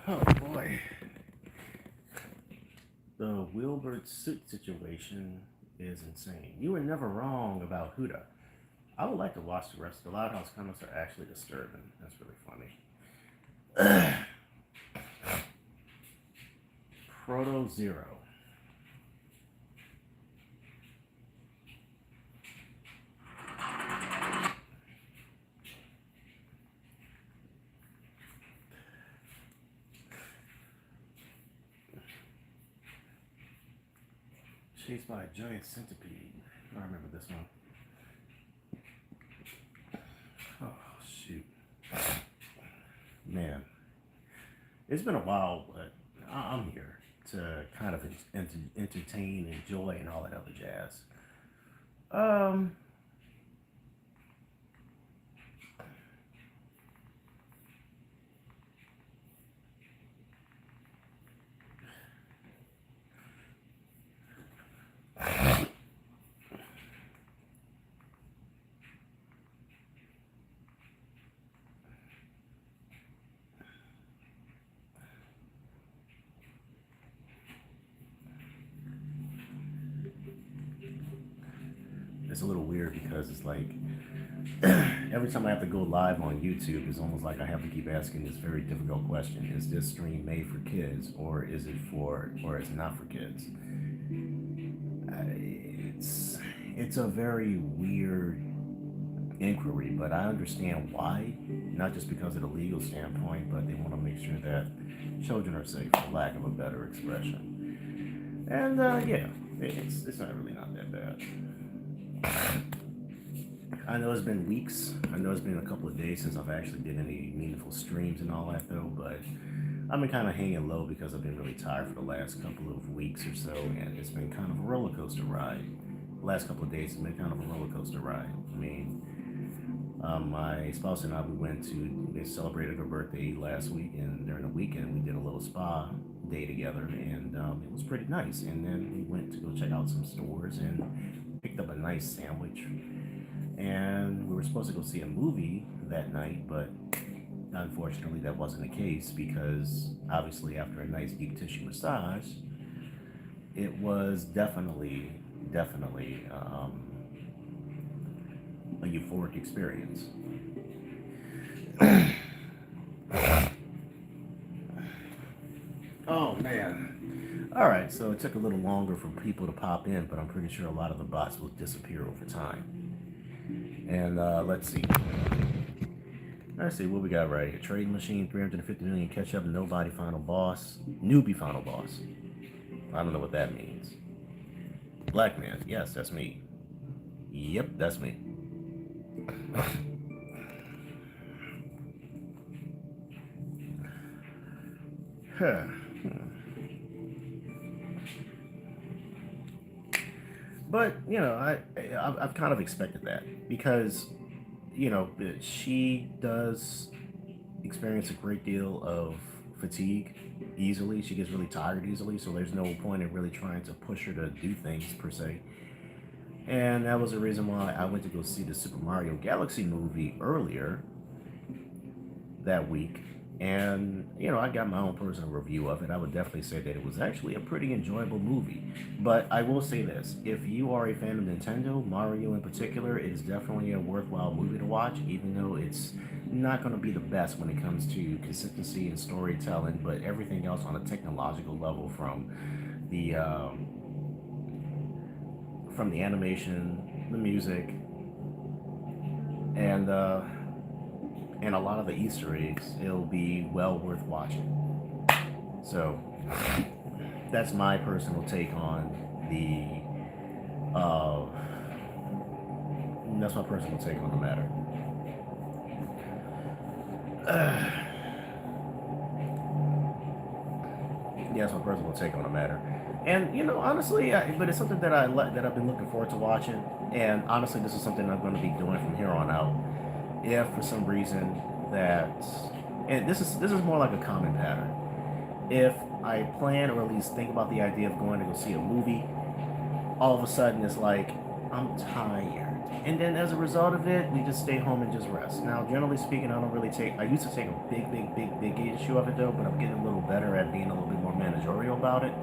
Oh boy, the Wilbert suit situation is insane. You were never wrong about Huda. I would like to watch the rest. The Loud House comments are actually disturbing. That's really funny. Proto Zero. Chased by a giant centipede. I remember this one. Oh shoot, man, it's been a while, but I'm here to kind of entertain, enjoy, and all that other jazz. Um, it's a little weird because it's like every time I have to go live on YouTube, it's almost like I have to keep asking this very difficult question: is this stream made for kids, or is it for, or is it not for kids? It's a very weird inquiry, but I understand why. Not just because of the legal standpoint, but they want to make sure that children are safe, for lack of a better expression. And yeah, it's not really not that bad. I know it's been weeks. I know it's been a couple of days since I've actually did any meaningful streams and all that though, but I've been kind of hanging low because I've been really tired for the last couple of weeks or so, and it's been kind of a roller coaster ride. The last couple of days have been kind of a roller coaster ride. I mean, my spouse and I, we went to, they celebrated her birthday last week, and during the weekend we did a little spa day together, and it was pretty nice. And then we went to go check out some stores and picked up a nice sandwich. And we were supposed to go see a movie that night, but unfortunately that wasn't the case because obviously after a nice deep tissue massage, it was definitely a euphoric experience. Oh man. All right, so it took a little longer for people to pop in, but I'm pretty sure a lot of the bots will disappear over time. And let's see. Let's see what we got right here. Trading machine, 350 million catch up, nobody final boss, newbie final boss. I don't know what that means. Black man, yes, that's me. Yep, that's me. Huh. But you know, I've kind of expected that because you know she does experience a great deal of fatigue easily. She gets really tired easily, so there's no point in really trying to push her to do things per se. And that was the reason why I went to go see the Super Mario Galaxy movie earlier that week. And, you know, I got my own personal review of it. I would definitely say that it was actually a pretty enjoyable movie. But I will say this, if you are a fan of Nintendo, Mario in particular, it is definitely a worthwhile movie to watch, even though it's not going to be the best when it comes to consistency and storytelling, but everything else on a technological level the from the animation, the music, and a lot of the Easter eggs, it'll be well worth watching. So that's my personal take on the. That's my personal take on the matter. Yeah, that's my personal take on the matter. And you know, honestly, but it's something that that I've been looking forward to watching. And honestly, this is something I'm going to be doing from here on out. If for some reason that, and this is more like a common pattern. If I plan or at least think about the idea of going to go see a movie, all of a sudden it's like I'm tired. And then as a result of it, we just stay home and just rest. Now, generally speaking, I don't really take. I used to take a big issue of it though, but I'm getting a little better at being a little bit more managerial about it.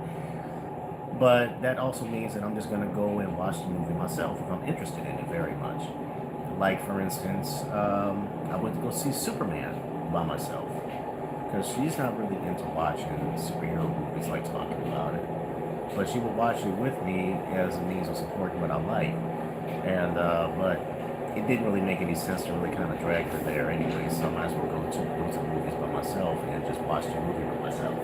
But that also means that I'm just gonna go and watch the movie myself if I'm interested in it very much. Like for instance, I went to go see Superman by myself because she's not really into watching superhero movies, like talking about it. But she would watch it with me as a means of supporting what I like. And but it didn't really make any sense to really kind of drag her there anyway. So I might as well go to the movies by myself and just watch the movie by myself.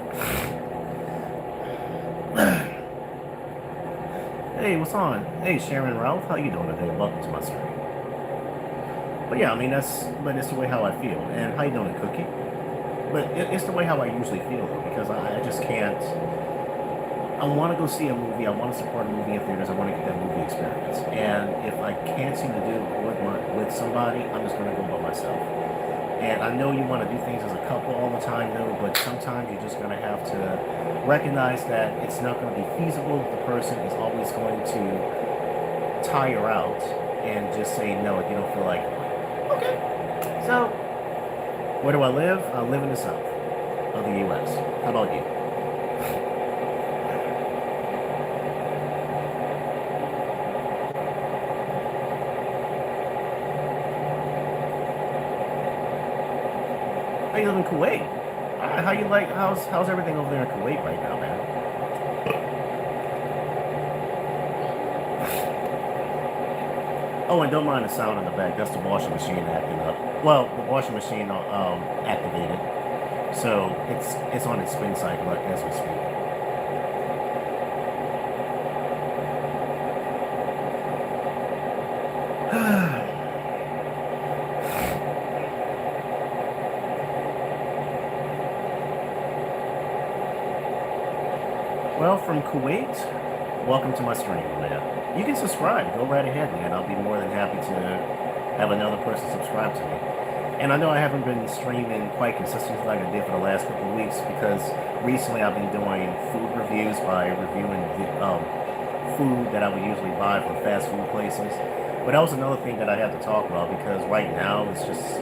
Hey, what's on? Hey, Sharon Ralph, how you doing today? Welcome to my stream. But yeah, I mean but it's the way how I feel. And how you doing, Cookie? But it's the way how I usually feel though, because I just can't. I want to go see a movie. I want to support a movie in theaters. I want to get that movie experience. And if I can't seem to do it with somebody, I'm just going to go by myself. And I know you want to do things as a couple all the time, though, but sometimes you're just going to have to recognize that it's not going to be feasible. The person is always going to tire out and just say no if you don't feel like it. Okay. So, where do I live? I live in the south of the U.S. How about you? You live in Kuwait. All right, how you like? How's everything over there in Kuwait right now, man? Oh, and don't mind the sound in the back. That's the washing machine acting up. Well, the washing machine activated, so it's on its spin cycle as we speak. Well, from Kuwait, welcome to my stream, man. You can subscribe. Go right ahead, man. I'll be more than happy to have another person subscribe to me. And I know I haven't been streaming quite consistently like I did for the last couple of weeks because recently I've been doing food reviews by reviewing food that I would usually buy from fast food places. But that was another thing that I had to talk about because right now it's just,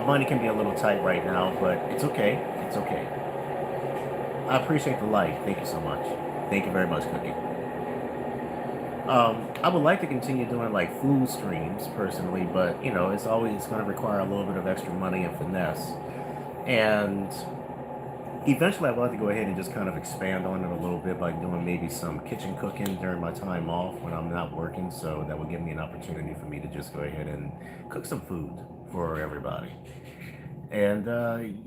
money can be a little tight right now, but it's okay. It's okay. I appreciate the like. Thank you so much. Thank you very much, Cookie. I would like to continue doing like food streams personally, but it's going to require a little bit of extra money and finesse. And eventually, I'd like to go ahead and just kind of expand on it a little bit by doing maybe some kitchen cooking during my time off when I'm not working. So that would give me an opportunity for me to just go ahead and cook some food for everybody. And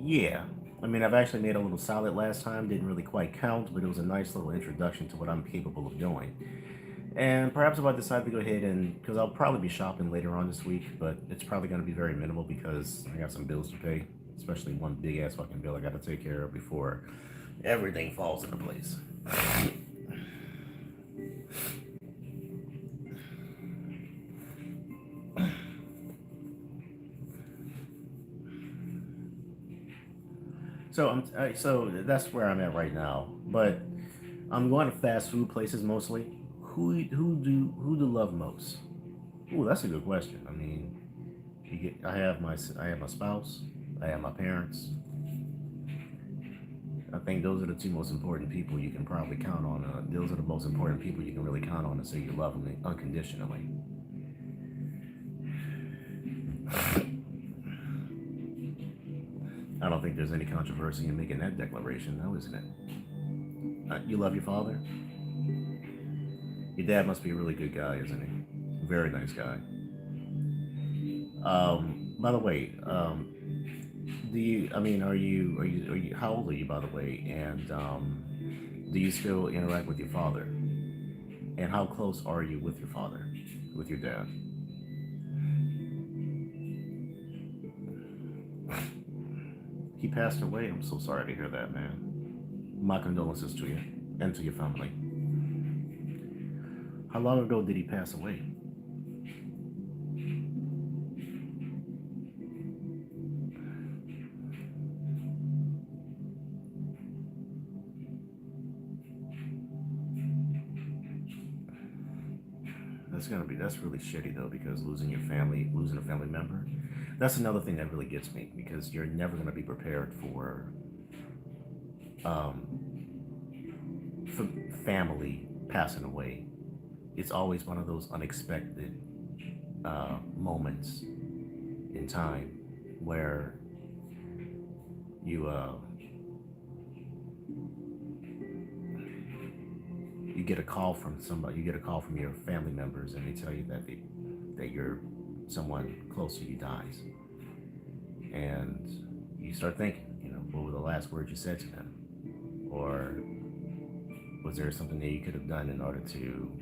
yeah, I mean, I've actually made a little salad last time. Didn't really quite count, but it was a nice little introduction to what I'm capable of doing. And perhaps if I decide to go ahead and, because I'll probably be shopping later on this week, but it's probably going to be very minimal because I got some bills to pay, especially one big ass fucking bill I got to take care of before everything falls into place. So that's where I'm at right now. But I'm going to fast food places mostly. Who do love most? Ooh, that's a good question. I mean, I have my spouse, I have my parents. I think those are the two most important people you can probably count on. Those are the most important people you can really count on to say you love them unconditionally. I don't think there's any controversy in making that declaration, though, isn't it? You love your father? Your dad must be a really good guy, isn't he? Very nice guy. By the way, do you? I mean, are you? How old are you, by the way? And do you still interact with your father? And how close are you with your father, with your dad? He passed away. I'm so sorry to hear that, man. My condolences to you and to your family. How long ago did he pass away? that's really shitty though, because losing a family member, that's another thing that really gets me, because you're never gonna be prepared um, for family passing away. It's always one of those unexpected moments in time where you you get a call from somebody, you get a call from your family members, and they tell you that you're someone close to you dies, and you start thinking, what were the last words you said to them, or was there something that you could have done in order to?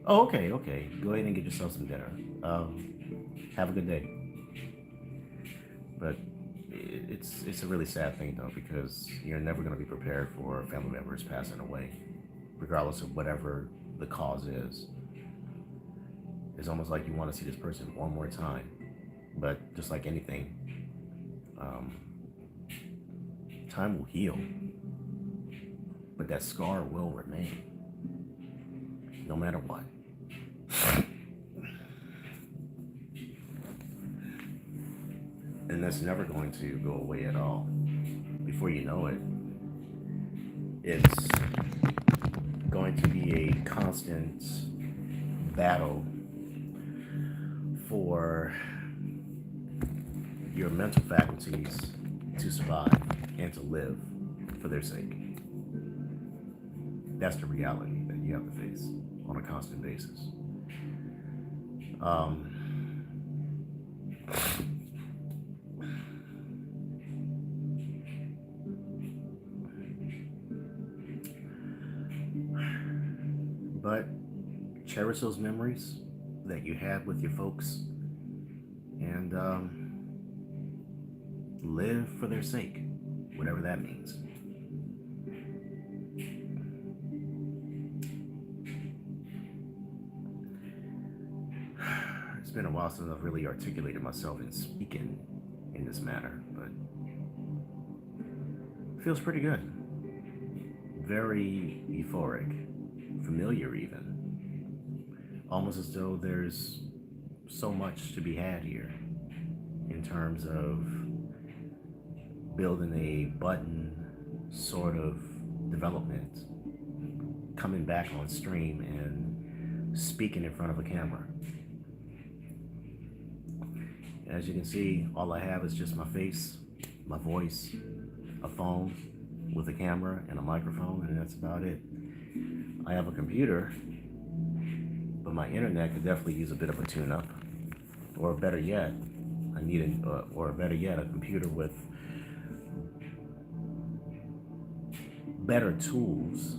Oh, okay, okay. Go ahead and get yourself some dinner. Have a good day. But it's a really sad thing though, because you're never going to be prepared for family members passing away, regardless of whatever the cause is. It's almost like you want to see this person one more time, but just like anything, um, time will heal, but that scar will remain, no matter what. And that's never going to go away at all. Before you know it, it's going to be a constant battle for your mental faculties to survive and to live for their sake. That's the reality that you have to face on a constant basis. Um, but cherish those memories that you had with your folks, and live for their sake, whatever that means. It's been a while since I've really articulated myself in speaking in this matter, but it feels pretty good. Very euphoric, familiar even. Almost as though there's so much to be had here in terms of building a button sort of development, coming back on stream and speaking in front of a camera. As you can see, all I have is just my face, my voice, a phone with a camera and a microphone, and that's about it. I have a computer, but my internet could definitely use a bit of a tune-up. Or better yet, a computer with better tools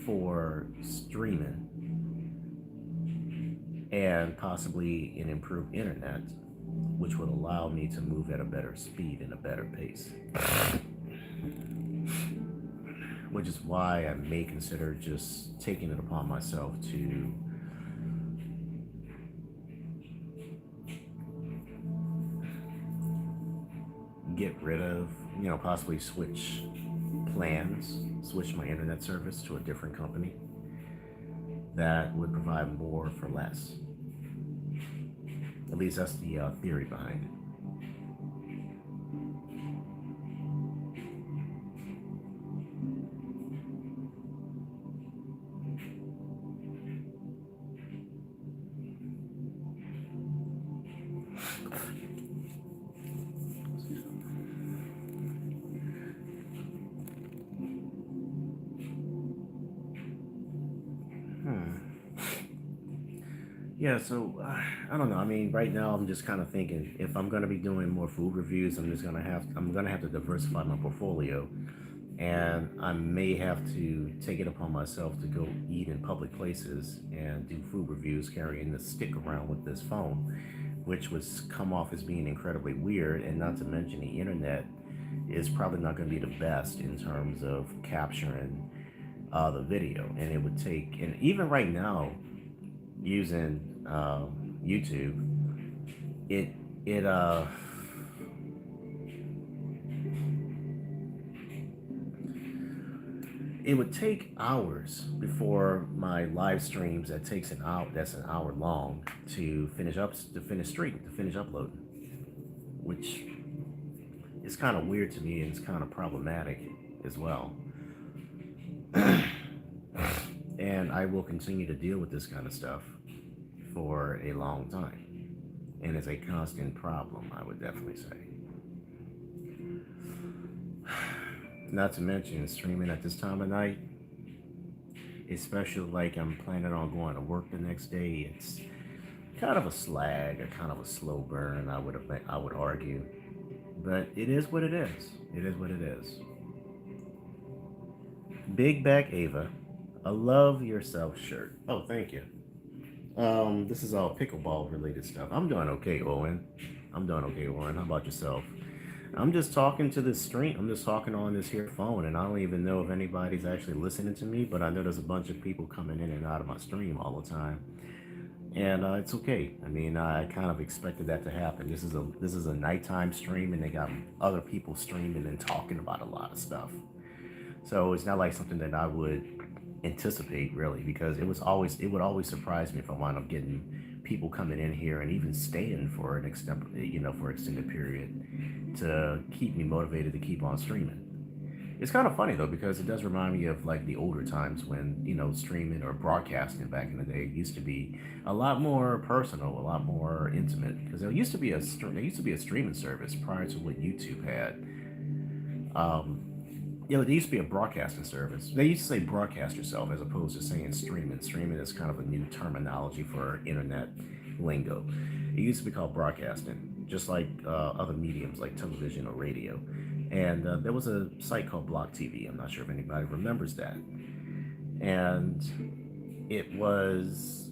for streaming, and possibly an improved internet, which would allow me to move at a better speed and a better pace. Which is why I may consider just taking it upon myself to get rid of, possibly switch plans, switch my internet service to a different company that would provide more for less. At least that's the theory behind it. Yeah, so I don't know. I mean, right now I'm just kind of thinking, if I'm going to be doing more food reviews, I'm going to have to diversify my portfolio, and I may have to take it upon myself to go eat in public places and do food reviews carrying the stick around with this phone, which would come off as being incredibly weird, and not to mention the internet is probably not going to be the best in terms of capturing the video, and it would take, and even right now, using YouTube, it it would take hours before my live streams that takes an hour, that's an hour long, to finish streaming, to finish uploading, which is kind of weird to me and it's kind of problematic as well. And I will continue to deal with this kind of stuff for a long time. And it's a constant problem, I would definitely say. Not to mention streaming at this time of night, especially like I'm planning on going to work the next day. It's kind of a slag, or kind of a slow burn, I would argue. But it is what it is. It is what it is. Big Back Ava, a love yourself shirt. Oh, thank you. This is all pickleball related stuff. I'm doing okay, Owen. I'm doing okay, Owen. How about yourself? I'm just talking to this stream. I'm just talking on this here phone, and I don't even know if anybody's actually listening to me, but I know there's a bunch of people coming in and out of my stream all the time. And it's okay. I mean, I kind of expected that to happen. This is a nighttime stream, and they got other people streaming and talking about a lot of stuff. So it's not like something that I would anticipate really, because it would always surprise me if I wound up getting people coming in here and even staying for an extended period to keep me motivated to keep on streaming. It's kind of funny though, because it does remind me of like the older times when, streaming or broadcasting back in the day used to be a lot more personal, a lot more intimate, because there used to be a streaming service prior to what YouTube had. There used to be a broadcasting service. They used to say broadcast yourself as opposed to saying streaming. Streaming is kind of a new terminology for internet lingo. It used to be called broadcasting, just like other mediums like television or radio. And there was a site called Block TV. I'm not sure if anybody remembers that. And it was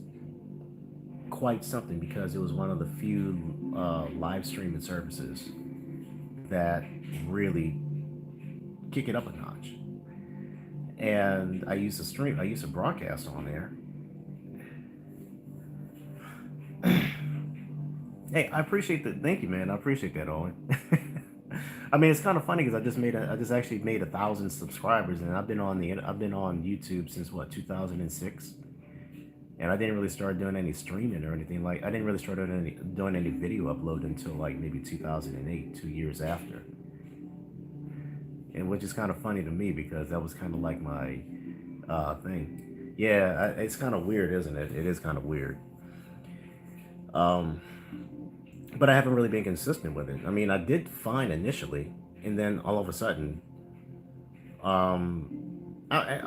quite something because it was one of the few live streaming services that really kick it up a notch. And I used to broadcast on there. Hey, I appreciate that. Thank you, man. I appreciate that, Owen. I mean, it's kind of funny because I just actually made 1,000 subscribers, and I've been on YouTube since what, 2006, and I didn't really start doing any streaming or anything. Like, I didn't really start doing any video upload until like maybe 2008, 2 years after. And which is kind of funny to me because that was kind of like my thing. Yeah, it's kind of weird, isn't it? It is kind of weird. But I haven't really been consistent with it. I mean, I did fine initially, and then all of a sudden, I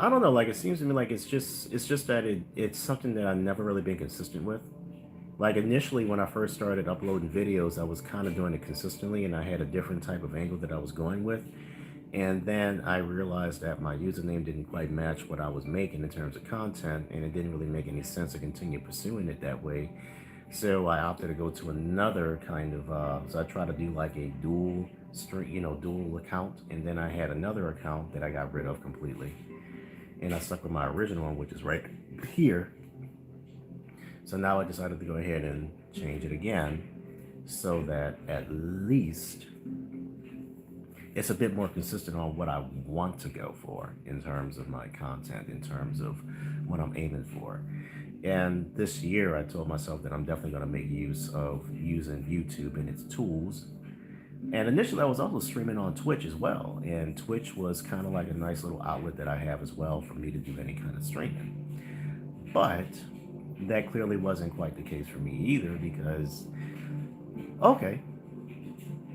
don't know. Like, it seems to me like it's just that it's something that I've never really been consistent with. Like, initially when I first started uploading videos, I was kind of doing it consistently, and I had a different type of angle that I was going with. And then I realized that my username didn't quite match what I was making in terms of content, and it didn't really make any sense to continue pursuing it that way. So I opted to go to another kind of, so I tried to do like a dual account, and then I had another account that I got rid of completely. And I stuck with my original one, which is right here. So now I decided to go ahead and change it again so that at least it's a bit more consistent on what I want to go for in terms of my content, in terms of what I'm aiming for. And this year I told myself that I'm definitely going to make use of using YouTube and its tools. And initially I was also streaming on Twitch as well. And Twitch was kind of like a nice little outlet that I have as well for me to do any kind of streaming. But that clearly wasn't quite the case for me either because, okay.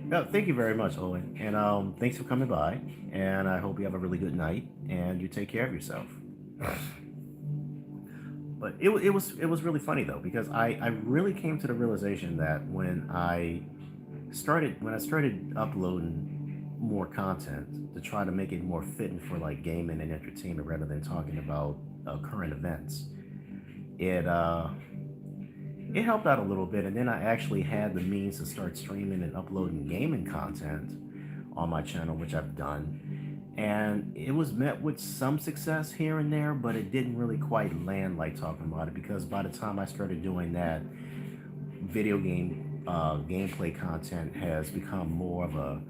No, thank you very much, Owen. And thanks for coming by. And I hope you have a really good night and you take care of yourself. But it was really funny though, because I really came to the realization that when I started uploading more content to try to make it more fitting for like gaming and entertainment rather than talking about current events, it helped out a little bit. And then I actually had the means to start streaming and uploading gaming content on my channel, which I've done. And it was met with some success here and there, but it didn't really quite land like talking about it, because by the time I started doing that, video game gameplay content has become more of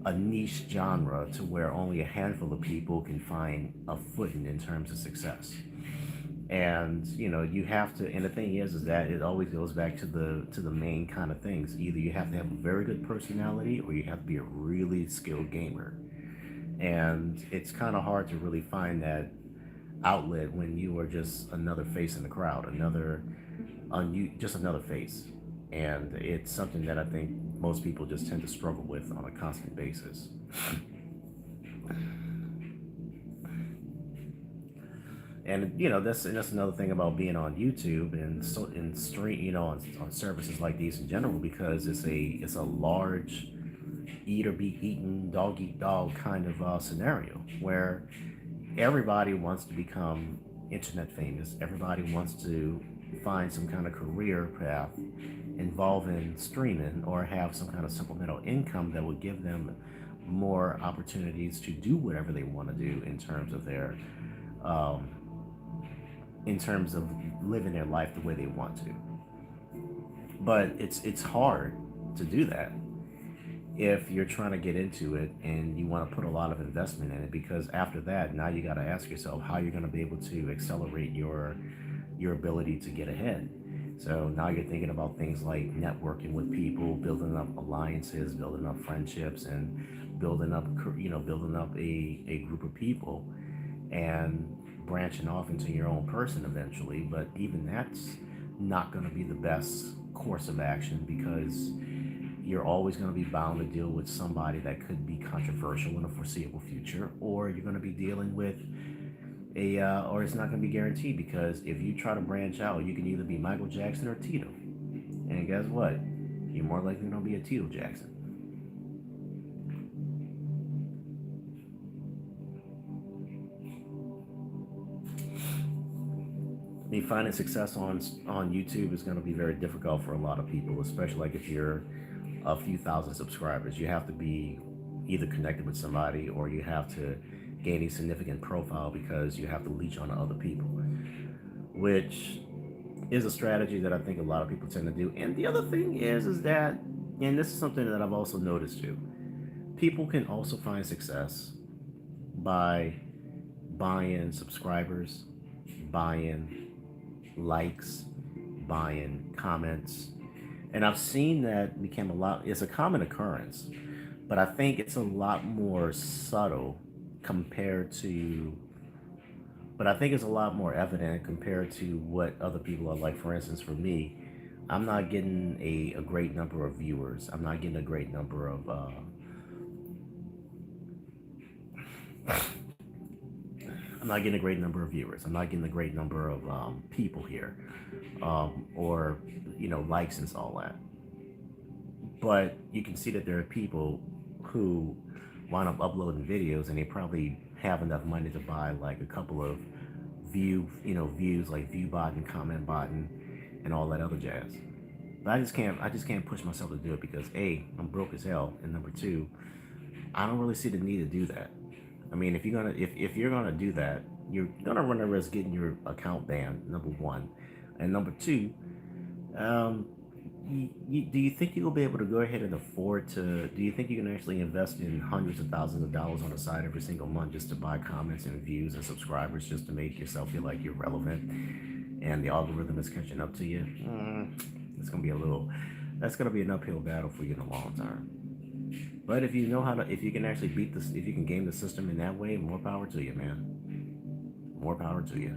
a niche genre to where only a handful of people can find a footing in terms of success. And you have to, and the thing is that it always goes back to the main kind of things. Either you have to have a very good personality, or you have to be a really skilled gamer. And it's kind of hard to really find that outlet when you are just another face in the crowd, just another face. And it's something that I think most people just tend to struggle with on a constant basis. And that's another thing about being on YouTube and so in stream, on services like these in general, because it's a large eat or be eaten, dog eat dog kind of scenario where everybody wants to become internet famous. Everybody wants to find some kind of career path involving streaming, or have some kind of supplemental income that will give them more opportunities to do whatever they want to do in terms of their um, in terms of living their life the way they want to. But it's hard to do that if you're trying to get into it and you want to put a lot of investment in it, because after that, now you got to ask yourself how you're going to be able to accelerate your ability to get ahead. So now you're thinking about things like networking with people, building up alliances, building up friendships, and building up a group of people, and branching off into your own person eventually. But even that's not going to be the best course of action, because you're always going to be bound to deal with somebody that could be controversial in the foreseeable future, or you're going to be dealing with or it's not going to be guaranteed, because if you try to branch out, you can either be Michael Jackson or Tito. And guess what? You're more likely going to be a Tito Jackson. I mean, finding success on YouTube is going to be very difficult for a lot of people, especially like if you're a few thousand subscribers. You have to be either connected with somebody, or you have to gain a significant profile, because you have to leech on other people, which is a strategy that I think a lot of people tend to do. And the other thing is that, and this is something that I've also noticed too, people can also find success by buying subscribers, buying likes, buying comments. And I've seen that become it's a common occurrence, but I think it's a lot more subtle compared to, but I think it's a lot more evident compared to what other people are like. For instance, for me, I'm not getting a great number of viewers. I'm not getting a great number of, I'm not getting a great number of viewers. I'm not getting a great number of people here, or likes and all that. But you can see that there are people who wind up uploading videos, and they probably have enough money to buy like a couple of views, like view bot and comment bot and all that other jazz. But I just can't push myself to do it, because A, I'm broke as hell, and number two, I don't really see the need to do that. I mean, if you're gonna do that, you're gonna run the risk getting your account banned. Number one, and number two, um, do you think you'll be able to go ahead and afford to? Do you think you can actually invest in hundreds of thousands of dollars on the side every single month just to buy comments and views and subscribers, just to make yourself feel like you're relevant and the algorithm is catching up to you? It's gonna be a little. That's gonna be an uphill battle for you in the long term. But if you know how to, if you can actually beat this, if you can game the system in that way, more power to you, man. More power to you.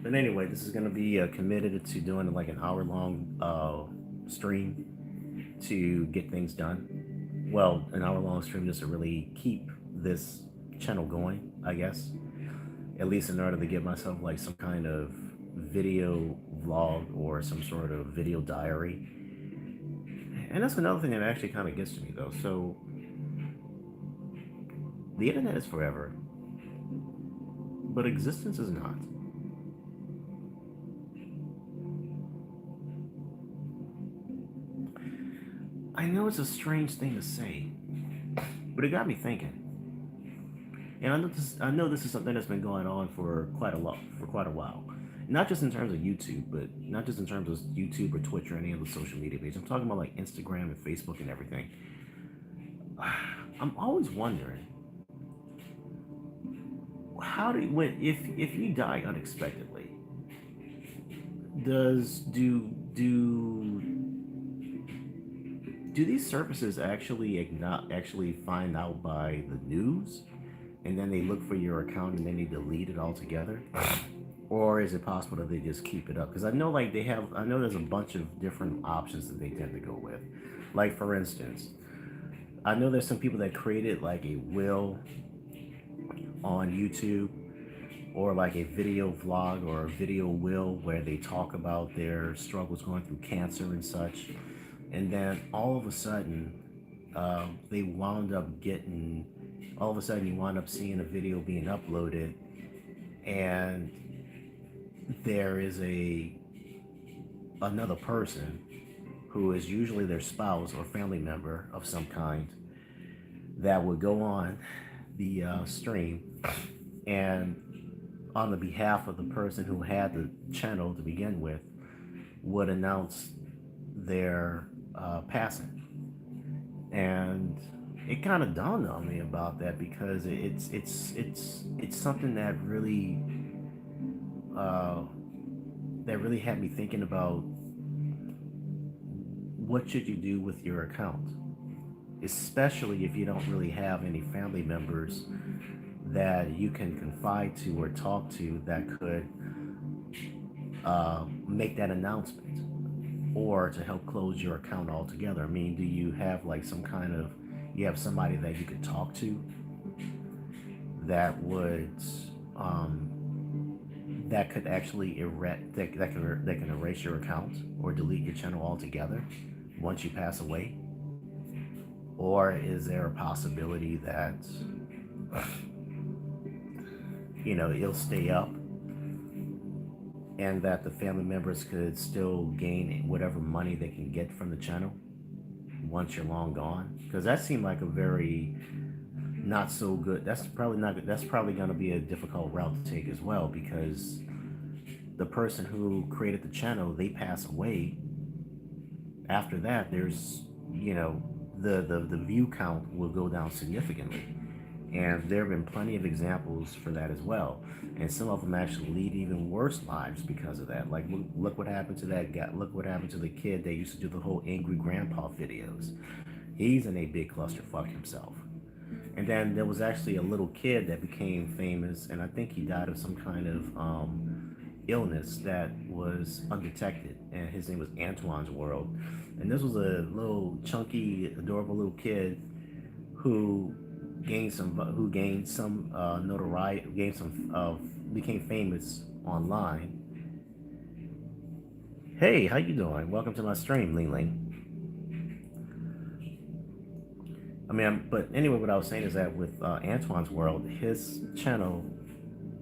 But anyway, this is going to be committed to doing like an hour-long stream to get things done. Well, an hour-long stream just to really keep this channel going, I guess. At least in order to get myself like some kind of video vlog or some sort of video diary. And that's another thing that actually kind of gets to me though. So the internet is forever, but existence is not. I know it's a strange thing to say, but it got me thinking. And I know this is something that's been going on for quite a while. Not just in terms of YouTube, but not just in terms of YouTube or Twitch or any other social media page. I'm talking about like Instagram and Facebook and everything. I'm always wondering, how do when if you die unexpectedly, does do these services actually find out by the news, and then they look for your account and then they delete it altogether? Or is it possible that they just keep it up? Because I know there's a bunch of different options that they tend to go with. Like, for instance, I know there's some people that created like a will on YouTube, or like a video vlog or a video will where they talk about their struggles going through cancer and such. And then all of a sudden, they wound up getting, all of a sudden, you wind up seeing a video being uploaded, and there is another person who is usually their spouse or family member of some kind that would go on the stream, and on the behalf of the person who had the channel to begin with, would announce their passing. And it kind of dawned on me about that, because it's something uh, that really had me thinking about, what should you do with your account, especially if you don't really have any family members that you can confide to or talk to that could make that announcement, or to help close your account altogether. I mean, do you have like some kind of, you have somebody that you could talk to that would that could actually that can erase your account or delete your channel altogether once you pass away? Or is there a possibility that it'll stay up, and that the family members could still gain whatever money they can get from the channel once you're long gone? Because that seemed like a very not so good. That's probably not good. That's probably going to be a difficult route to take as well, because the person who created the channel, they pass away. After that, there's the view count will go down significantly. And there have been plenty of examples for that as well. And some of them actually lead even worse lives because of that. Like, look what happened to that guy. Look what happened to the kid that used to do the whole angry grandpa videos. He's in a big clusterfuck himself. And then there was actually a little kid that became famous, and I think he died of some kind of illness that was undetected. And his name was Antoine's World. And this was a little chunky, adorable little kid who gained some notoriety, became famous online. Hey, how you doing? Welcome to my stream, Ling Ling. I mean, but anyway, what I was saying is that with Antoine's World, his channel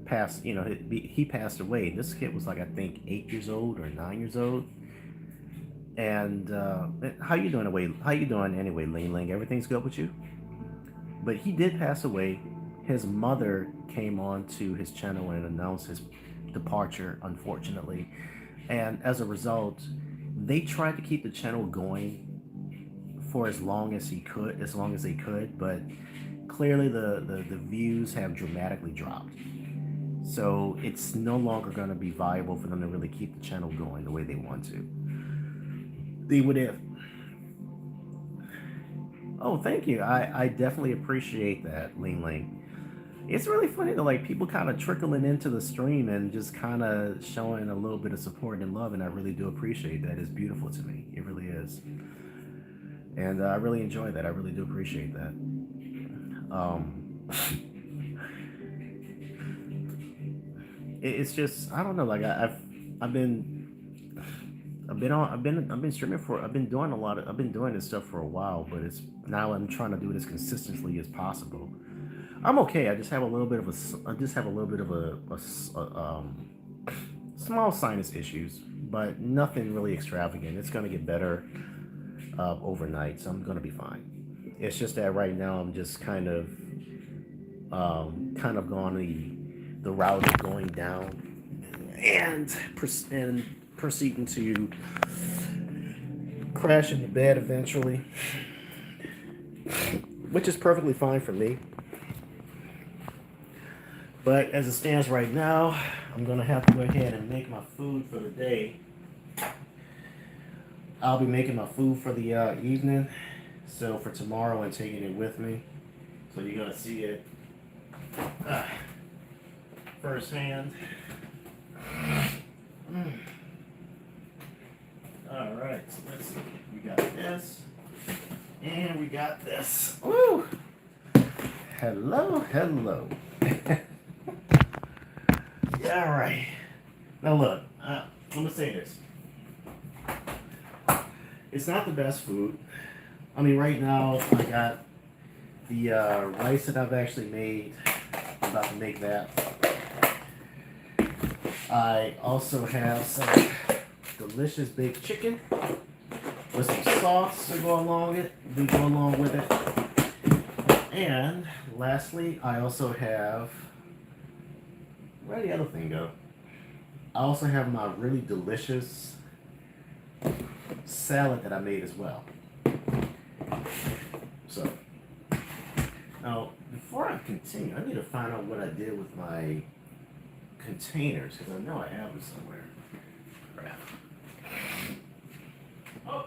passed. He passed away. This kid was like, I think, 8 years old or 9 years old. And how you doing anyway, Ling Ling? Everything's good with you? But he did pass away. His mother came on to his channel and announced his departure, unfortunately. And as a result, they tried to keep the channel going for as long as they could, but clearly the views have dramatically dropped. So it's no longer going to be viable for them to really keep the channel going the way they want to. They would have. Oh, thank you. I definitely appreciate that, Ling Ling. It's really funny to like people kind of trickling into the stream and just kind of showing a little bit of support and love, and I really do appreciate that. It's beautiful to me. It really is. And I really enjoy that. I really do appreciate that. It's just, I don't know. Like I've been streaming I've been doing this stuff for a while, but it's now I'm trying to do it as consistently as possible. I'm okay. I just have a little bit of a small sinus issues, but nothing really extravagant. It's gonna get better overnight, so I'm gonna be fine. It's just that right now I'm just kind of going the route of going down and proceeding to crash into bed eventually. which is perfectly fine for me. But as it stands right now, I'm gonna have to go ahead and make my food for the day. I'll be making my food for the evening, so for tomorrow and taking it with me. So you're gonna see it firsthand. All right, so let's see. We got this, and we got this. Woo! Hello, hello. Yeah, all right. Now look, I'm gonna say this. It's not the best food. I mean, right now I got the rice that I've actually made. I'm about to make that. I also have some delicious baked chicken with some sauce to go along with it. And lastly, I also have, where'd the other thing go? I also have my really delicious salad that I made as well. So, now before I continue, I need to find out what I did with my containers, because I know I have them somewhere. Crap. Oh.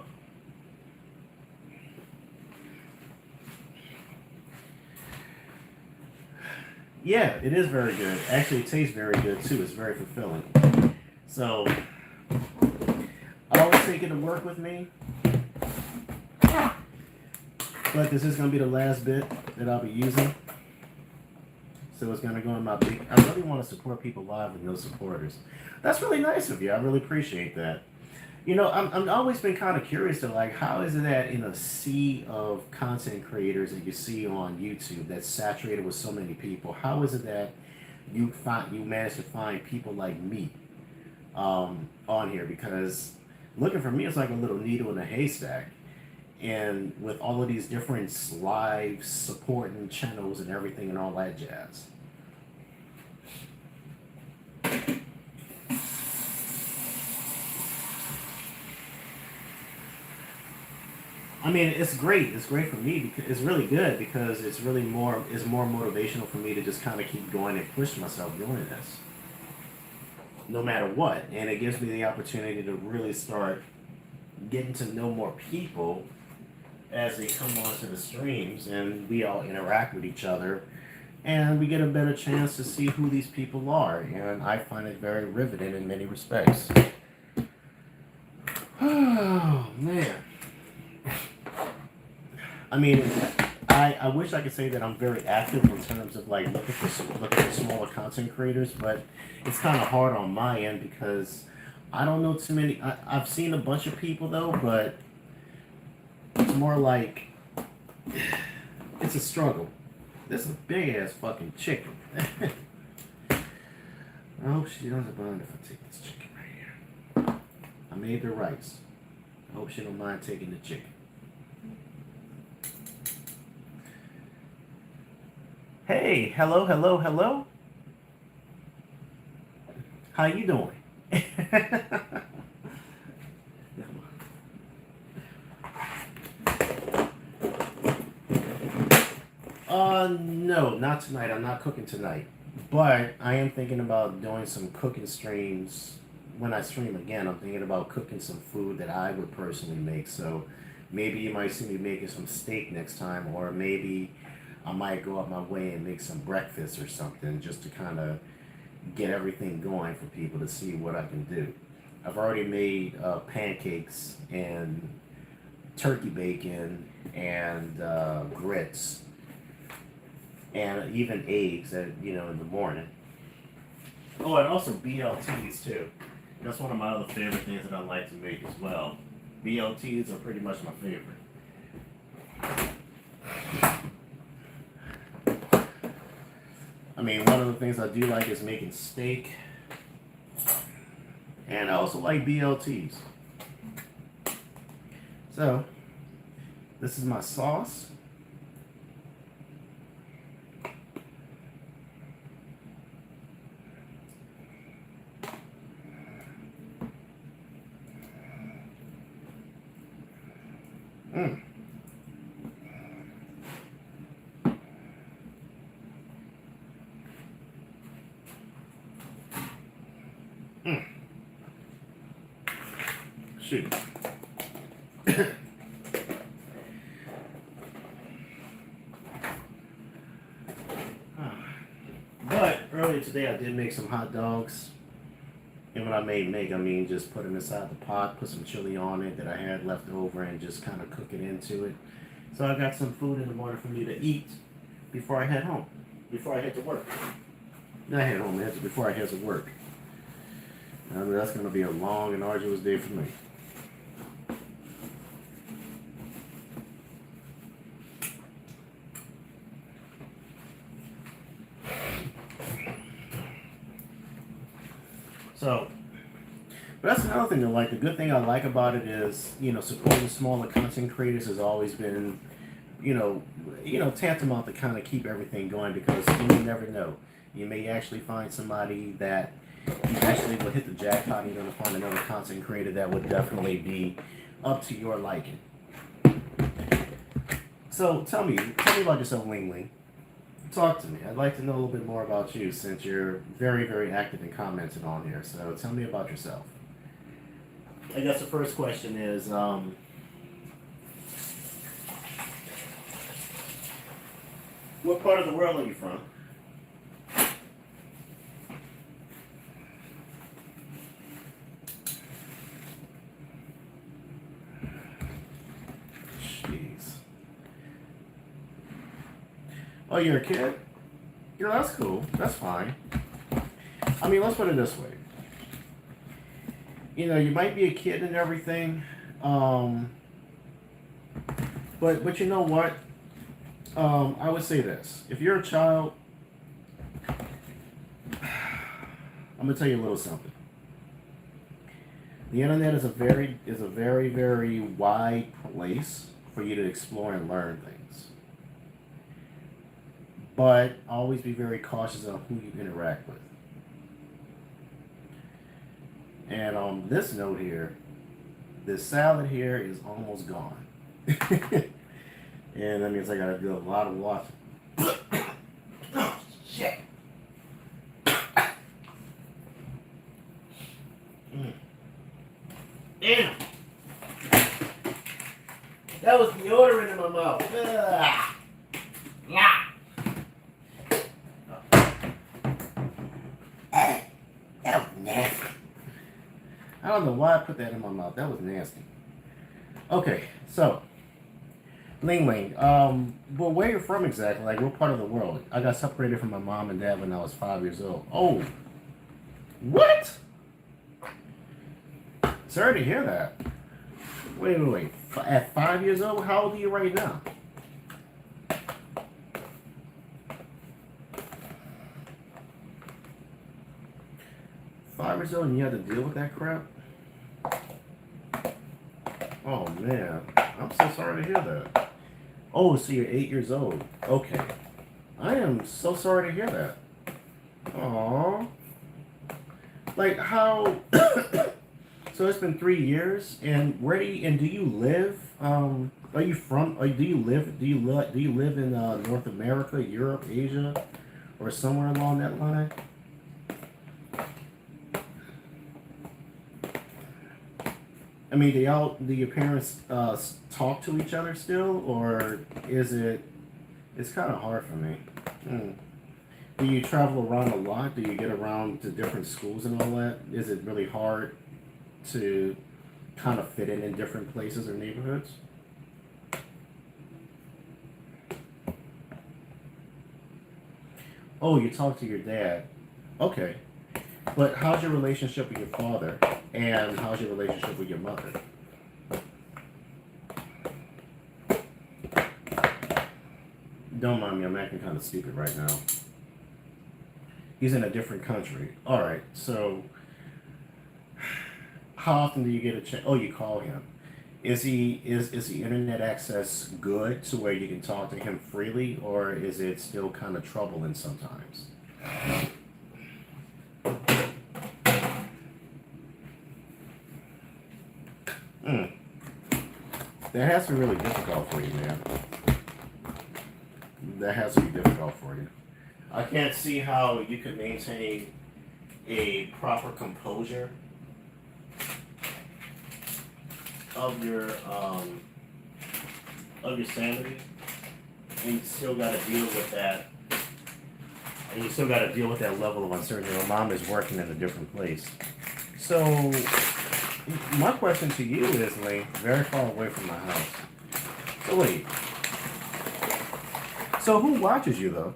Yeah, it is very good. Actually, it tastes very good too. It's very fulfilling. So, I always take it to work with me. But this is going to be the last bit that I'll be using. So it's going to go in my big... I really want to support people live with no supporters. That's really nice of you. I really appreciate that. You know, I'm always been kind of curious to, like, how is it that in a sea of content creators that you see on YouTube that's saturated with so many people, how is it that you manage to find people like me on here? Because looking for me is like a little needle in a haystack. And with all of these different live supporting channels and everything and all that jazz. I mean, it's great. It's great for me because it's really good because it's more motivational for me to just kind of keep going and push myself doing this, no matter what. And it gives me the opportunity to really start getting to know more people as they come onto the streams, and we all interact with each other, and we get a better chance to see who these people are. And I find it very riveting in many respects. Oh man. I mean, I wish I could say that I'm very active in terms of like looking for smaller content creators, but it's kind of hard on my end because I don't know too many. I've seen a bunch of people though, but it's more like it's a struggle. This is a big ass fucking chicken. I hope she doesn't mind if I take this chicken right here. I made the rice. I hope she don't mind taking the chicken. Hey, hello, hello, hello. How you doing? No, not tonight. I'm not cooking tonight. But I am thinking about doing some cooking streams. When I stream again, I'm thinking about cooking some food that I would personally make. So maybe you might see me making some steak next time, or maybe I might go out my way and make some breakfast or something just to kind of get everything going for people to see what I can do. I've already made pancakes and turkey bacon and grits and even eggs in the morning. Oh, and also BLTs too. That's one of my other favorite things that I like to make as well. BLTs are pretty much my favorite. I mean, one of the things I do like is making steak. And I also like BLTs. So, this is my sauce. Shoot. But earlier today I did make some hot dogs. And when I I mean just put them inside the pot, put some chili on it that I had left over and just kind of cook it into it. So I got some food in the morning for me to eat before I head home, before I head to work. Not head home, before I head to work. I mean, that's going to be a long and arduous day for me. So, but that's another thing. Like the good thing I like about it is, supporting smaller content creators has always been, tantamount to kind of keep everything going because you never know. You may actually find somebody that you actually will hit the jackpot. And you're going to find another content creator that would definitely be up to your liking. So tell me about yourself, Ling Ling. Talk to me. I'd like to know a little bit more about you since you're very, very active in commenting on here. So tell me about yourself. I guess the first question is, what part of the world are you from? Jeez. Oh, you're a kid? Yeah, that's cool. That's fine. I mean, let's put it this way. You might be a kid and everything, but you know what? I would say this: if you're a child, I'm gonna tell you a little something. The internet is a very, very wide place for you to explore and learn things. But always be very cautious of who you interact with. And on this note here, this salad here is almost gone. And that means I gotta do a lot of washing. Oh, shit. Damn. That was deodorant in my mouth. Yeah. That was nasty. I don't know why I put that in my mouth. That was nasty. Okay, so Ling Ling, well, where you from exactly? Like, what part of the world? I got separated from my mom and dad when I was 5 years old. Oh, what? Sorry to hear that. Wait. At 5 years old, how old are you right now? $5 years old and you had to deal with that crap? Oh man, I'm so sorry to hear that. Oh, so you're 8 years old. Okay. I am so sorry to hear that. Aww. Like how so it's been 3 years and do you live are you from or do you live in North America, Europe, Asia, or somewhere along that line? I mean, do your parents talk to each other still, or is it's kind of hard for me. Do you travel around a lot? Do you get around to different schools and all that? Is it really hard to kind of fit in different places or neighborhoods? Oh, you talk to your dad. Okay. But how's your relationship with your father? And how's your relationship with your mother? Don't mind me, I'm acting kind of stupid right now. He's in a different country. Alright, so how often do you get a chance? Oh, you call him. Is the internet access good to where you can talk to him freely, or is it still kind of troubling sometimes? That has to be really difficult for you, man. That has to be difficult for you. I can't see how you could maintain a proper composure of your sanity, and you still got to deal with that. And you still got to deal with that level of uncertainty. Your mom is working in a different place. So, my question to you is, Lee, very far away from my house. So wait. So who watches you though?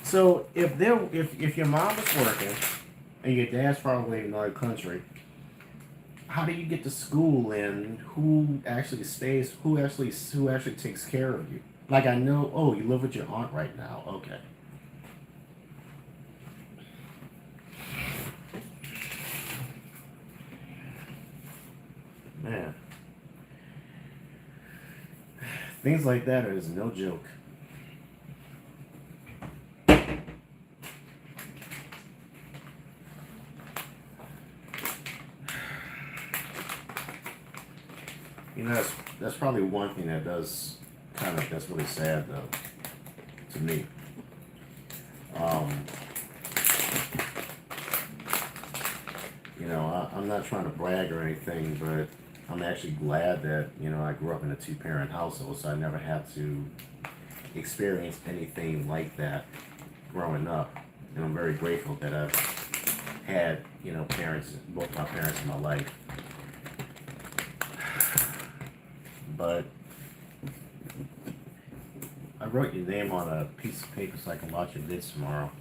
So if your mom is working and your dad's far away in another country, how do you get to school and who actually stays? Who actually takes care of you? Like I know. Oh, you live with your aunt right now. Okay. Man, things like that is no joke. You know, that's probably one thing that does that's really sad though to me. Um, I'm not trying to brag or anything, but I'm actually glad that I grew up in a two-parent household, so I never had to experience anything like that growing up, and I'm very grateful that I've had parents, both my parents in my life. But I wrote your name on a piece of paper so I can watch your vids tomorrow.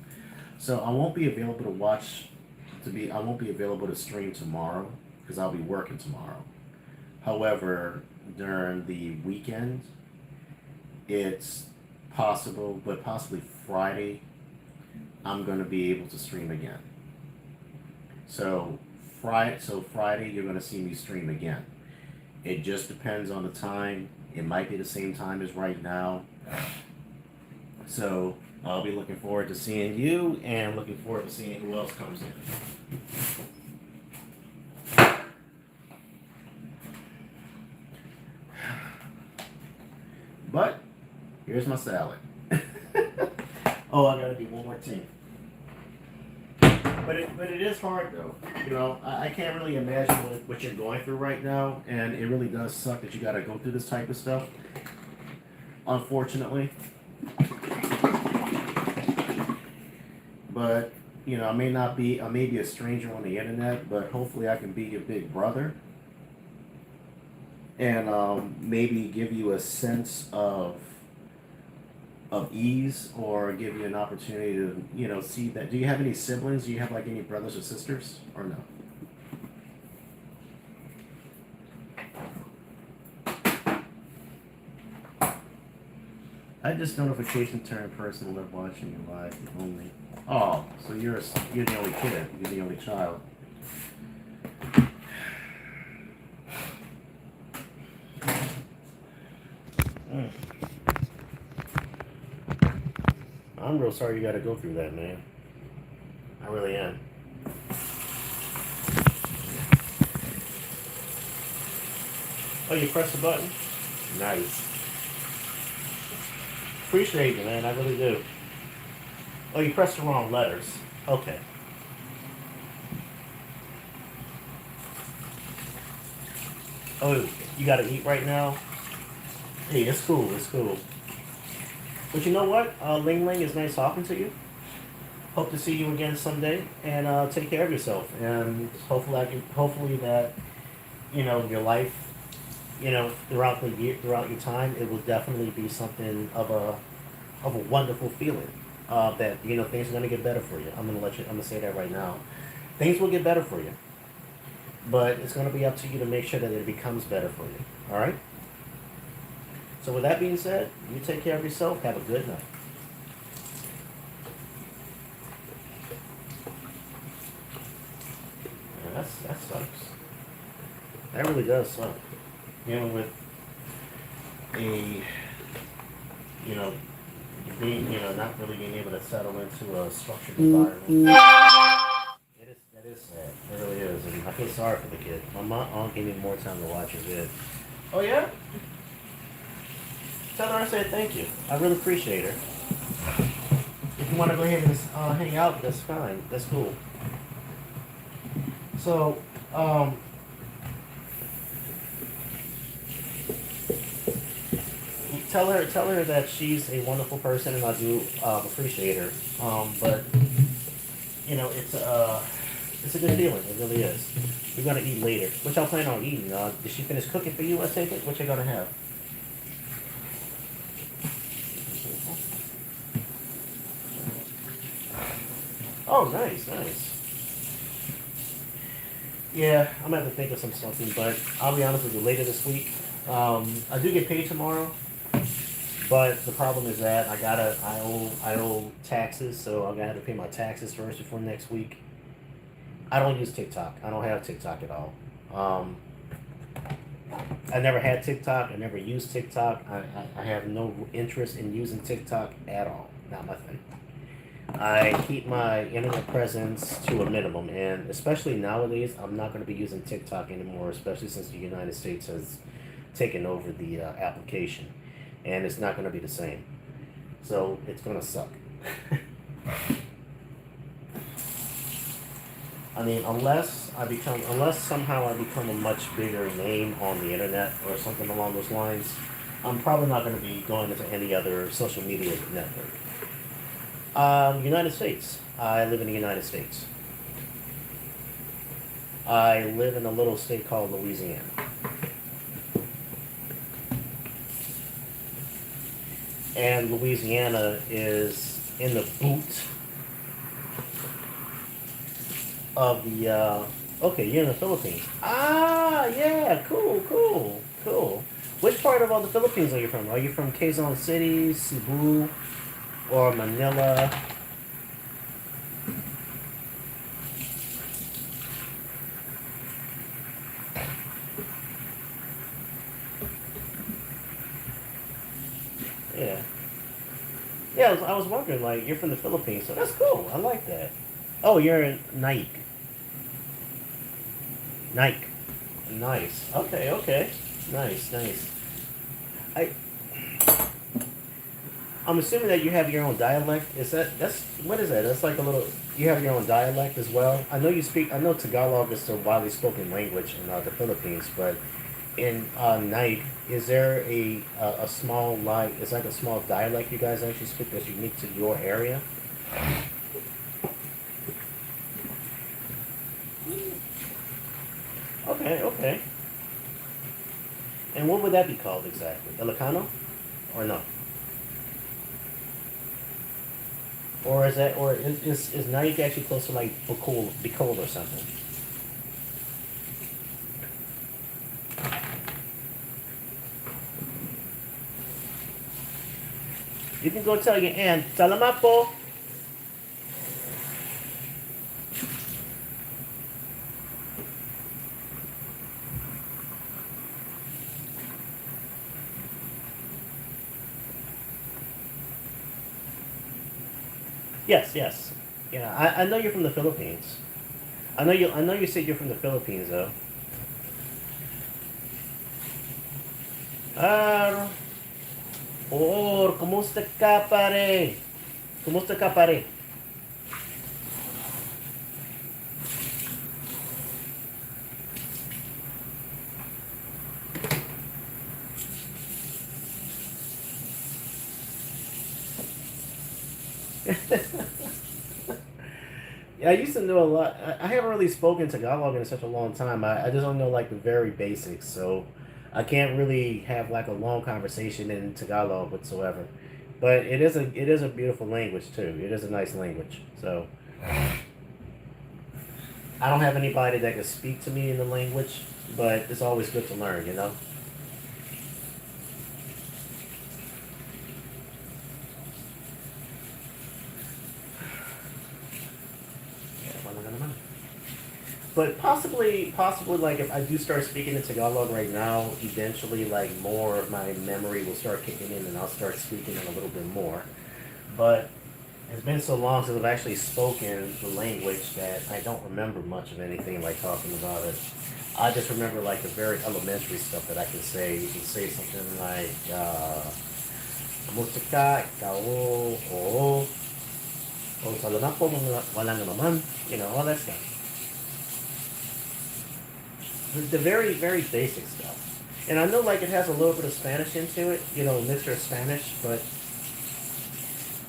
So I won't be available to I won't be available to stream tomorrow because I'll be working tomorrow. However, during the weekend, it's possible, but possibly Friday, I'm going to be able to stream again. So Friday, you're going to see me stream again. It just depends on the time. It might be the same time as right now. So I'll be looking forward to seeing you and looking forward to seeing who else comes in. But here's my salad. Oh, I gotta do one more thing. But it is hard though. I can't really imagine what you're going through right now, and it really does suck that you gotta go through this type of stuff. Unfortunately. But I may be a stranger on the internet, but hopefully I can be your big brother, and maybe give you a sense of ease, or give you an opportunity to see that. Do you have any siblings? Do you have like any brothers or sisters, or no? I just notification turned person live watching you live only. Oh, so you're the only kid. You're the only child. Mm. I'm real sorry you got to go through that, man. I really am. Oh, you pressed the button? Nice. Appreciate you, man. I really do. Oh, you pressed the wrong letters. Okay. Oh, you got to eat right now? Hey, it's cool. It's cool. But you know what? Ling Ling, it's nice talking to you. Hope to see you again someday, and take care of yourself. And hopefully that your life, throughout the year, throughout your time, it will definitely be something of a wonderful feeling. That things are gonna get better for you. I'm gonna say that right now. Things will get better for you, but it's gonna be up to you to make sure that it becomes better for you. All right. So with that being said, you take care of yourself. Have a good night. Man, that sucks. That really does suck. With a, not really being able to settle into a structured environment. That is sad. It really is. And I feel sorry for the kid. My mom gave me more time to watch his vid. Oh yeah? Tell her I said thank you. I really appreciate her. If you want to go ahead and hang out, that's fine. That's cool. So, tell her that she's a wonderful person, and I do appreciate her. But it's a good feeling. It really is. We're gonna eat later. What y'all plan on eating? Did she finish cooking for you? I take it. What you gonna have? Oh, nice, nice. Yeah, I'm gonna have to think of something, but I'll be honest with you. Later this week, I do get paid tomorrow, but the problem is that I owe taxes, so I'm gonna have to pay my taxes first before next week. I don't use TikTok. I don't have TikTok at all. Um, I never had TikTok. I never used TikTok. I have no interest in using TikTok at all. Not my thing. I keep my internet presence to a minimum, and especially nowadays, I'm not going to be using TikTok anymore, especially since the United States has taken over the application, and it's not going to be the same. So it's going to suck. I mean, unless somehow I become a much bigger name on the internet or something along those lines, I'm probably not going to be going into any other social media network. United States. I live in the United States. I live in a little state called Louisiana. And Louisiana is in the boot of the, okay, you're in the Philippines. Ah, yeah, cool, cool, cool. Which part of all the Philippines are you from? Are you from Quezon City, Cebu, or Manila? Yeah. Yeah, I was wondering, like, you're from the Philippines, so that's cool. I like that. Oh, you're in Nike. Nike. Nice. Okay, okay. Nice, nice. I I'm assuming that you have your own dialect. That's what is that? That's like a little. You have your own dialect as well. I know you speak. I know Tagalog is the widely spoken language in the Philippines, but in Night, is there a small like it's like a small dialect you guys actually speak that's unique to your area? Okay, okay. And what would that be called exactly? Ilocano, or no? Or is that or is Night actually close to like Bicol or something? You can go tell your aunt, salamat po. Yes, yes. Yeah, I know you're from the Philippines. I know you said you're from the Philippines though. Ah, or kumusta ka pare? Kumusta ka pare? Yeah, I used to know a lot. I haven't really spoken Tagalog in such a long time. I just don't know like the very basics, so I can't really have like a long conversation in Tagalog whatsoever. But it is a beautiful language too. It is a nice language. So I don't have anybody that can speak to me in the language, but it's always good to learn, you know. Yeah, but possibly, like if I do start speaking in Tagalog right now, eventually, like more of my memory will start kicking in, and I'll start speaking it a little bit more. But it's been so long since I've actually spoken the language that I don't remember much of anything like talking about it. I just remember like the very elementary stuff that I can say. You can say something like "Kamusta ka? Ikaw, oo, o sa luna po, walang naman," all that stuff. The very, very basic stuff. And I know like it has a little bit of Spanish into it, you know, mixture of Spanish, but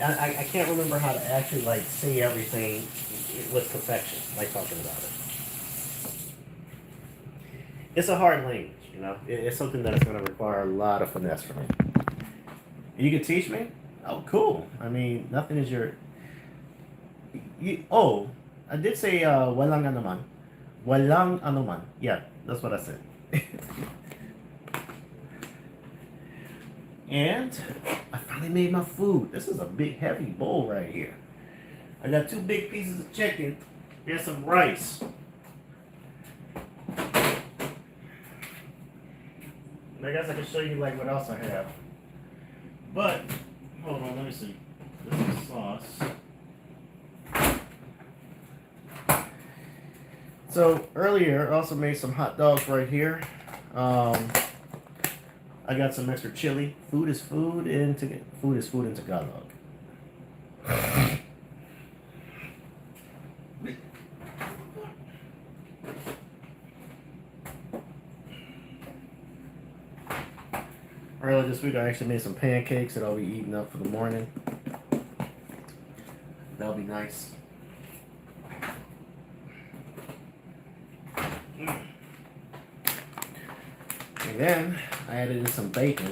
I can't remember how to actually like say everything with perfection, like talking about it. It's a hard language, you know. It's something that is going to require a lot of finesse from me. You can teach me? Oh, cool. I mean, nothing is your. Oh, I did say walang anuman. Walang anuman. Yeah, that's what I said. And I finally made my food. This is a big, heavy bowl right here. I got two big pieces of chicken. Here's some rice. And I guess I can show you like what else I have. But hold on, let me see. This is sauce. So earlier, I also made some hot dogs right here. I got some extra chili. Food is food in Tagalog. Earlier this week, I actually made some pancakes that I'll be eating up for the morning. That'll be nice. And then I added in some bacon.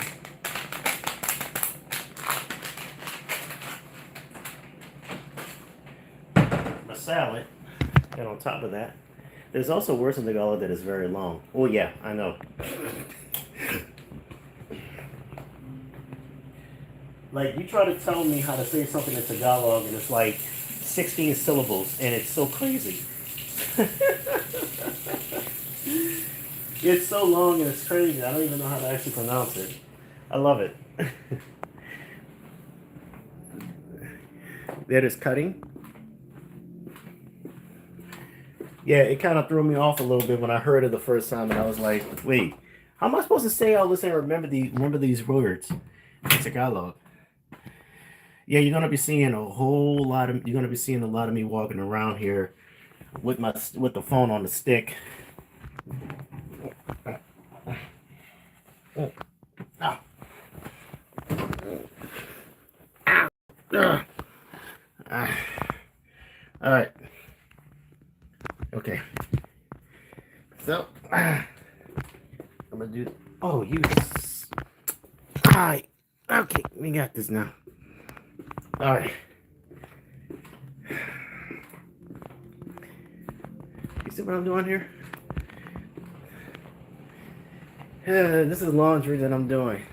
My salad. And on top of that, there's also words in Tagalog that is very long. Oh yeah, I know. Like, you try to tell me how to say something in Tagalog, and it's like 16 syllables, and it's so crazy. It's so long and it's crazy. I don't even know how to actually pronounce it. I love it. That is cutting. Yeah, it kind of threw me off a little bit when I heard it the first time, and I was like, wait, how am I supposed to say all this and remember these words in Tagalog? Yeah, you're gonna be seeing a lot of me walking around here with the phone on the stick. Ah. All right. Okay. So I'm gonna do. Oh, you. All right. Okay, we got this now. All right. You see what I'm doing here? This is laundry that I'm doing.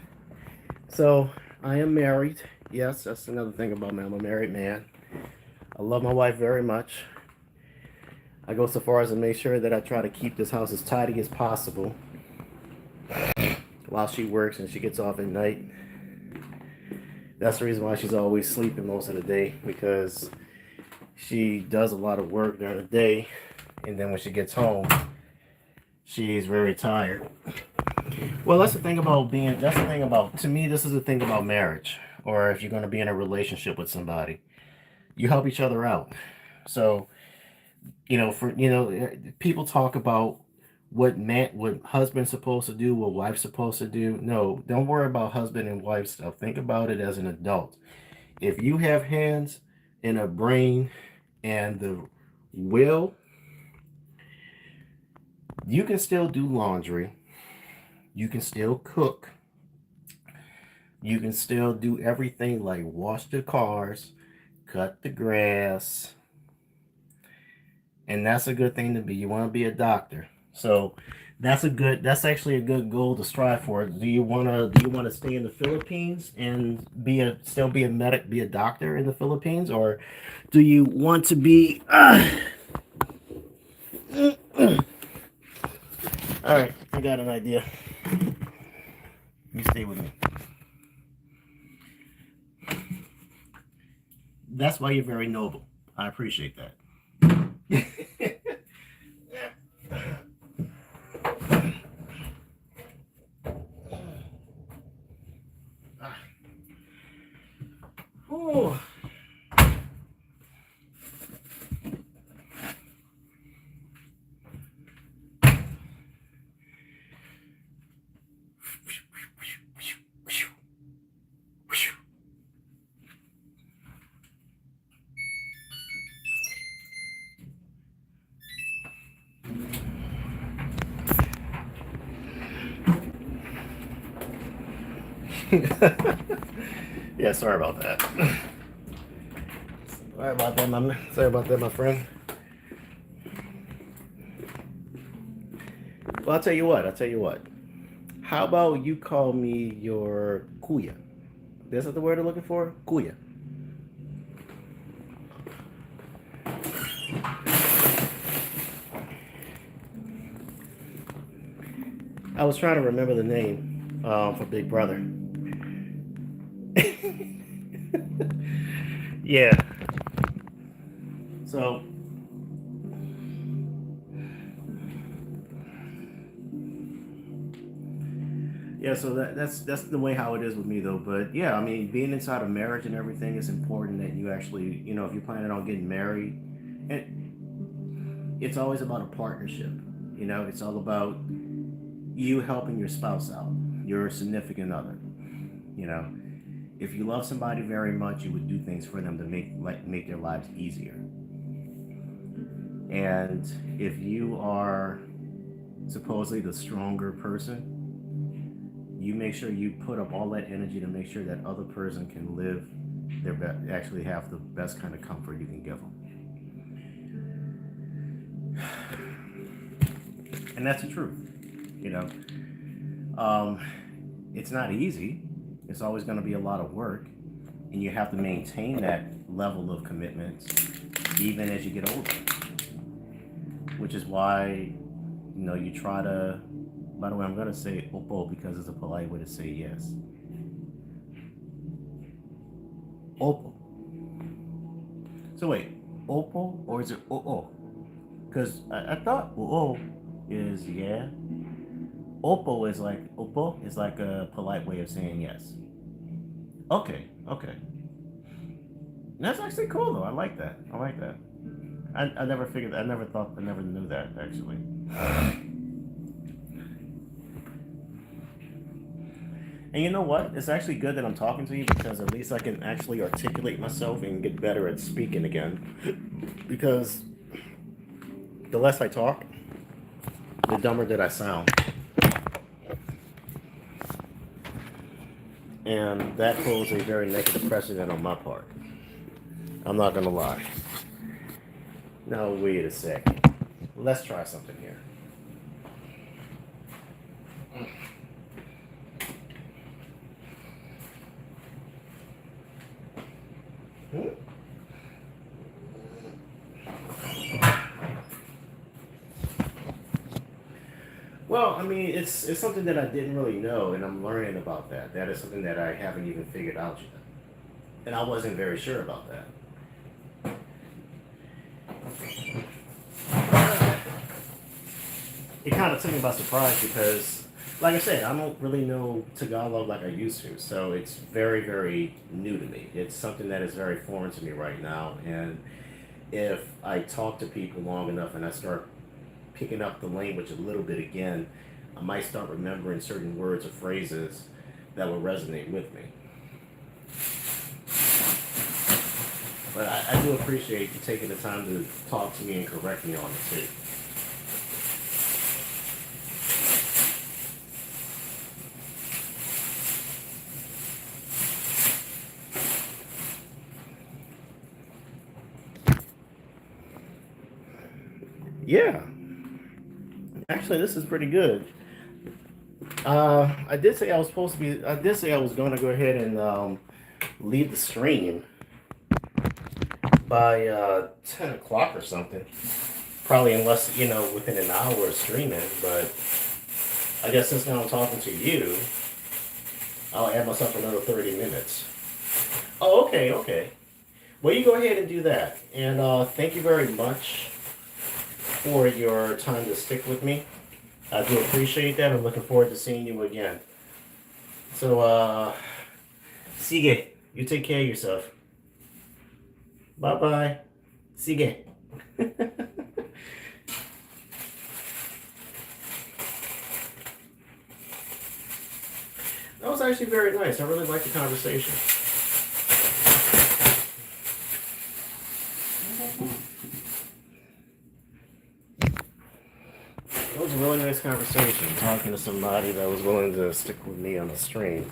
So I am married. Yes, that's another thing about me. I'm a married man. I love my wife very much. I go so far as to make sure that I try to keep this house as tidy as possible while she works and she gets off at night. That's the reason why she's always sleeping most of the day, because she does a lot of work during the day, and then when she gets home, she's very tired. Well, to me, this is the thing about marriage, or if you're going to be in a relationship with somebody, you help each other out. So, people talk about what husband's supposed to do, what wife's supposed to do. No, don't worry about husband and wife stuff. Think about it as an adult. If you have hands and a brain and the will, you can still do laundry. You can still cook. You can still do everything like wash the cars, cut the grass. And that's a good thing to be. You want to be a doctor. So that's actually a good goal to strive for. Do you want to stay in the Philippines and be a doctor in the Philippines, or do you want to be All right, I got an idea. You stay with me. That's why you're very noble. I appreciate that. Oh. Yeah, sorry about that. Sorry about that, my friend. Well, I'll tell you what. I'll tell you what. How about you call me your kuya? Is that the word I'm looking for? Kuya. I was trying to remember the name for Big Brother. Yeah. So yeah, so that's the way how it is with me though. But yeah, I mean, being inside of marriage and everything is important that you actually, if you're planning on getting married, and it's always about a partnership. It's all about you helping your spouse out, your significant other. You know, if you love somebody very much, you would do things for them to make their lives easier. And if you are supposedly the stronger person, you make sure you put up all that energy to make sure that other person can live their best, actually have the best kind of comfort you can give them. And that's the truth. You know, um, it's not easy. It's always going to be a lot of work, and you have to maintain that level of commitment even as you get older. Which is why, you try to. By the way, I'm going to say opo because it's a polite way to say yes. Opo. So wait, opo or is it oo? Because I thought oo is yeah. Opo is like a polite way of saying yes. Okay, okay. That's actually cool though. I like that. I like that. I never figured. I never knew that actually. And you know what? It's actually good that I'm talking to you because at least I can actually articulate myself and get better at speaking again. Because the less I talk, the dumber that I sound. And that holds a very negative precedent on my part. I'm not gonna lie. Now wait a second. Let's try something here. Hmm? Well, I mean, it's something that I didn't really know, and I'm learning about that. That is something that I haven't even figured out yet, and I wasn't very sure about that. It kind of took me by surprise because, like I said, I don't really know Tagalog like I used to, so it's very, very new to me. It's something that is very foreign to me right now, and if I talk to people long enough and I start picking up the language a little bit again, I might start remembering certain words or phrases that will resonate with me. But I do appreciate you taking the time to talk to me and correct me on it too. Yeah, actually, this is pretty good. I did say I was supposed to be. I did say I was going to go ahead and leave the stream by 10 o'clock or something. Probably unless within an hour of streaming. But I guess since now I'm talking to you, I'll add myself another 30 minutes. Oh, okay, okay. Well, you go ahead and do that. And thank you very much for your time to stick with me. I do appreciate that. I'm looking forward to seeing you again. So, Sige, you take care of yourself. Bye bye. Sige. That was actually very nice. I really liked the conversation. It was a really nice conversation talking to somebody that was willing to stick with me on the stream.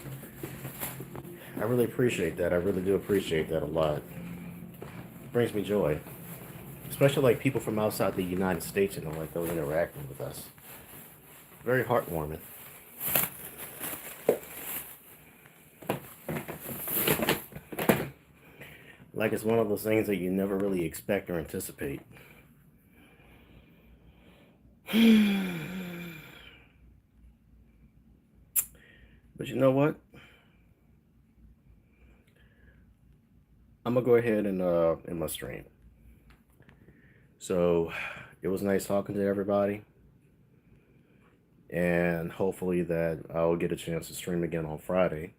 I really appreciate that. I really do appreciate that a lot. It brings me joy. Especially like people from outside the United States, you know, like those interacting with us. Very heartwarming. Like it's one of those things that you never really expect or anticipate. But you know what? I'm gonna go ahead and end my stream. So it was nice talking to everybody, and hopefully that I'll get a chance to stream again on Friday.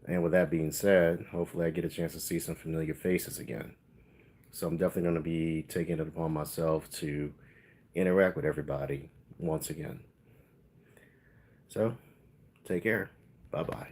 And with that being said, hopefully I get a chance to see some familiar faces again. So I'm definitely going to be taking it upon myself to interact with everybody once again. So take care. Bye-bye.